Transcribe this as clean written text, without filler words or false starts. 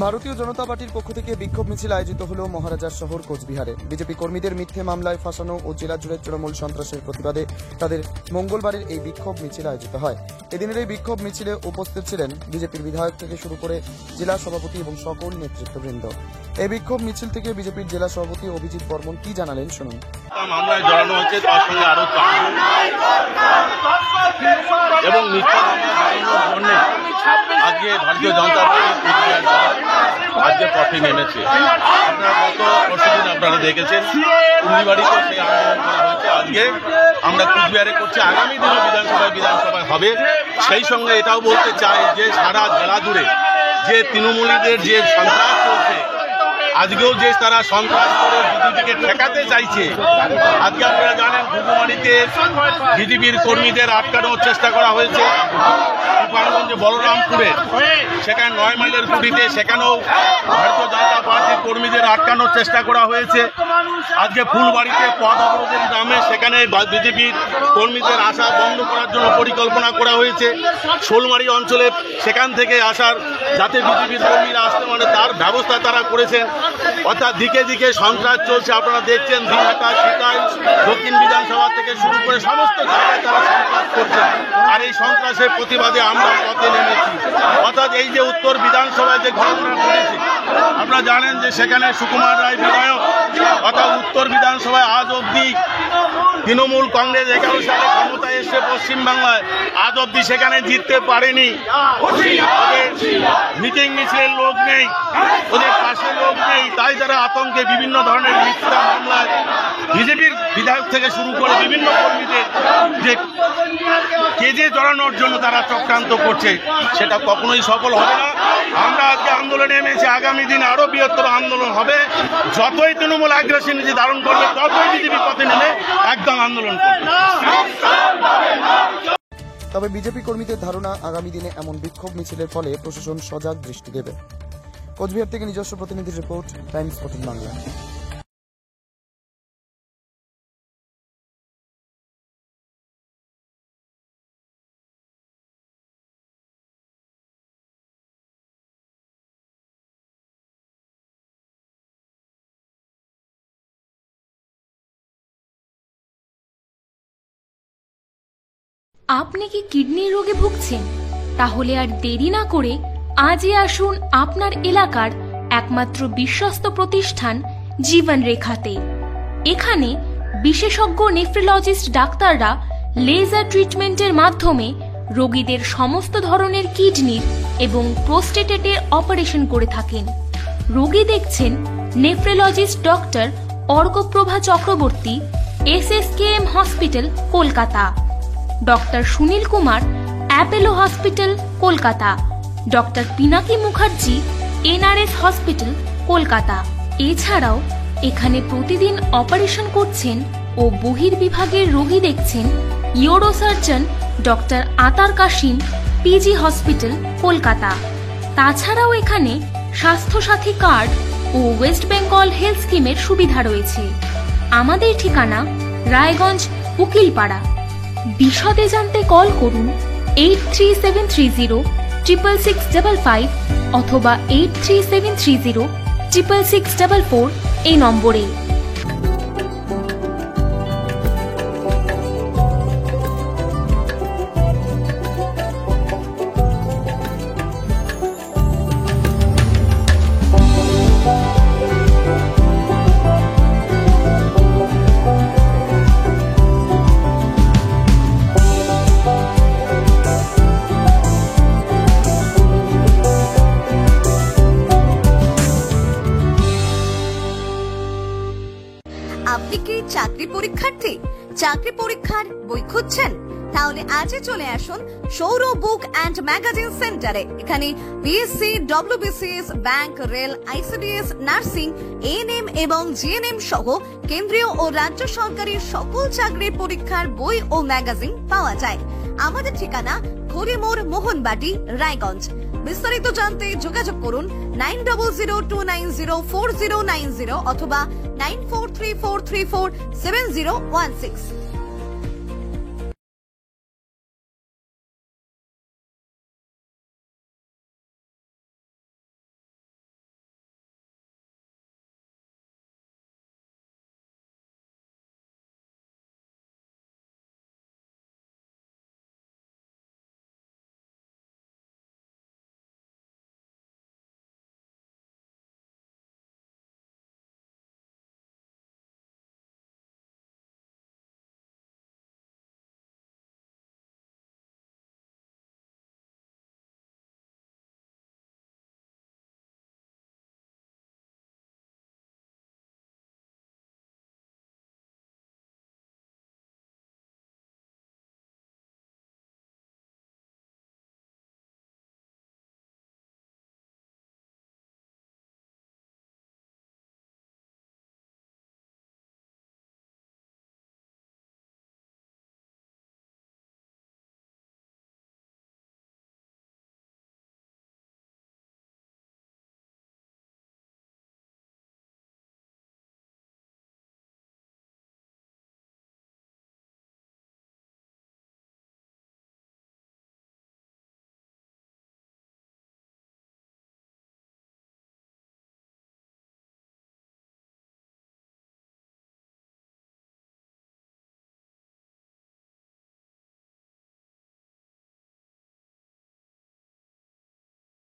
ভারতীয় জনতা পার্টির পক্ষ থেকে বিক্ষোভ মিছিল আয়োজিত হলো মহারাজার শহর কোচবিহারে। বিজেপি কর্মীদের মিথ্যে মামলায় ফাঁসানো ও জেলা জুড়ে তৃণমূল সন্ত্রাসের প্রতিবাদে তাদের মঙ্গলবারের এই বিক্ষোভ মিছিল আয়োজিত হয়। এদিনের এই বিক্ষোভ মিছিলে উপস্থিত ছিলেন বিজেপির বিধায়ক থেকে শুরু করে জেলা সভাপতি এবং সকল নেতৃত্ববৃন্দ। এই বিক্ষোভ মিছিল থেকে বিজেপির জেলা সভাপতি অভিজিৎ বর্মন কি জানালেন শুনুন। মামলায় জড়ানো হয়েছে, তার সঙ্গে আরো এবং মিথ্যা মামলা জড়ানোর জন্য আজকে ভারতীয় জনতা পার্টি আজকে পথে নেমেছে। আপনারা গত পরশুদিন আপনারা দেখেছেন কুন্দিবাড়িতে সেই আন্দোলন করা হয়েছে। আজকে আমরা কুচবিহারে করছি, আগামী দিনে বিধানসভায় হবে। সেই সঙ্গে এটাও বলতে চাই যে সারা জেলা জুড়ে যে তৃণমূলীদের যে সন্ত্রাস চলছে, আজকেও যে তারা সন্ত্রাস করে বিজেপিকে ঠেকাতে চাইছে। আজকে আপনারা জানেন ঘুঘুমারিতে বিজেপির কর্মীদের আটকানোর চেষ্টা করা হয়েছে। গোপালগঞ্জে বলরামপুরে সেখানে 9 মাইলের কুটিতে সেখানেও ভারতীয় জনতা পার্টির কর্মীদের আটকানোর চেষ্টা করা হয়েছে। আজকে ফুলবাড়িতে পথ অবরোধের নামে সেখানে বিজেপির কর্মীদের আসা বন্ধ করার জন্য পরিকল্পনা করা হয়েছে। শোলমারি অঞ্চলে সেখান থেকে আসার যাতে বিজেপির কর্মীরা আসতে পারে তার ব্যবস্থা তারা করেছেন। অর্থাৎ দিকে দিকে সন্ত্রাস চলছে। আপনারা দেখছেন দিনহাটা, সিতাই, দক্ষিণ বিধানসভা থেকে শুরু করে সমস্ত জায়গায় তারা সন্ত্রাস করছে। আর এই সন্ত্রাসের প্রতিবাদে আমরা পথে নেমেছি। অর্থাৎ এই যে উত্তর বিধানসভায় যে ঘটনা ঘটেছে, আপনারা জানেন যে সেখানে সুকুমার রায় বিধায়ক, অর্থাৎ উত্তর বিধানসভায় আজ অবধি তৃণমূল কংগ্রেস 11 সালে ক্ষমতায় এসে পশ্চিমবাংলায় আজ অবধি সেখানে জিততে পারেনি। ওদের মিটিং মিছিলের লোক নেই, ওদের পাশে লোক নেই, তাই তারা আতঙ্কে বিভিন্ন ধরনের মিথ্যা মামলায় বিজেপির বিধায়ক থেকে শুরু করে বিভিন্ন কর্মীদের যে কেজে জড়ানোর জন্য তারা চক্রান্ত করছে, সেটা কখনোই সফল হবে না। আমরা আজকে আন্দোলনে নেমেছি, আগামী দিন আরো বৃহত্তর আন্দোলন হবে। যতই তৃণমূল আগ্রাসী ধারণ করবে ততই বিজেপি পথে নেমে একদম আন্দোলন করবে। তবে বিজেপি কর্মীদের ধারণা আগামী দিনে এমন বিক্ষোভ মিছিলের ফলে প্রশাসন সজাগ দৃষ্টি দেবে। কোচবিহার থেকে নিজস্ব প্রতিনিধির রিপোর্ট, টাইমস 14 বাংলা। আপনি কি কিডনির রোগে ভুগছেন? তাহলে আর দেরি না করে আজই আসুন আপনার এলাকার একমাত্র বিশ্বস্ত প্রতিষ্ঠান জীবন রেখাতে। এখানে বিশেষজ্ঞ নেফ্রোলজিস্ট ডাক্তাররা লেজার ট্রিটমেন্টের মাধ্যমে রোগীদের সমস্ত ধরনের কিডনির এবং প্রোস্টেটের অপারেশন করে থাকেন। রোগী দেখছেন nephrologist doctor Arkaprava Chakraborty, SSKM hospital, Kolkata. Doctor Sunil Kumar, Apollo hospital, Kolkata. Doctor Pinaki Mukherjee, NRS hospital, Kolkata. এছাড়াও এখানে প্রতিদিন অপারেশন করছেন ও বহির্বিভাগের রোগী দেখছেন ইউরোসার্জন ডক্টর আতার কাশিম, PG হসপিটাল, কলকাতা। তাছাড়াও এখানে স্বাস্থ্যসাথী কার্ড ও ওয়েস্ট বেঙ্গল হেলথ স্কিমের সুবিধা রয়েছে। আমাদের ঠিকানা রায়গঞ্জ, উকিলপাড়া। বিশদে জানতে কল করুন 8373066655 অথবা 8373066644 এই নম্বরে। আপনি কি চাকরি পরীক্ষার্থী? চাকরি পরীক্ষার বই খুঁজছেন? তাহলে আজই চলে আসুন সৌরভ বুক অ্যান্ড ম্যাগাজিন সেন্টারে। এখানে BSc, WBCS, bank, rail, ICDS, nursing, ANM এবং GNM সহ কেন্দ্রীয় ও রাজ্য সরকারি সকল চাকরির পরীক্ষার বই ও ম্যাগাজিন পাওয়া যায়। আমাদের ঠিকানা খড়িমোড়, মোহনবাটি, রায়গঞ্জ। বিস্তারিত জানতে যোগাযোগ করুন 9002904090 অথবা 9434347016।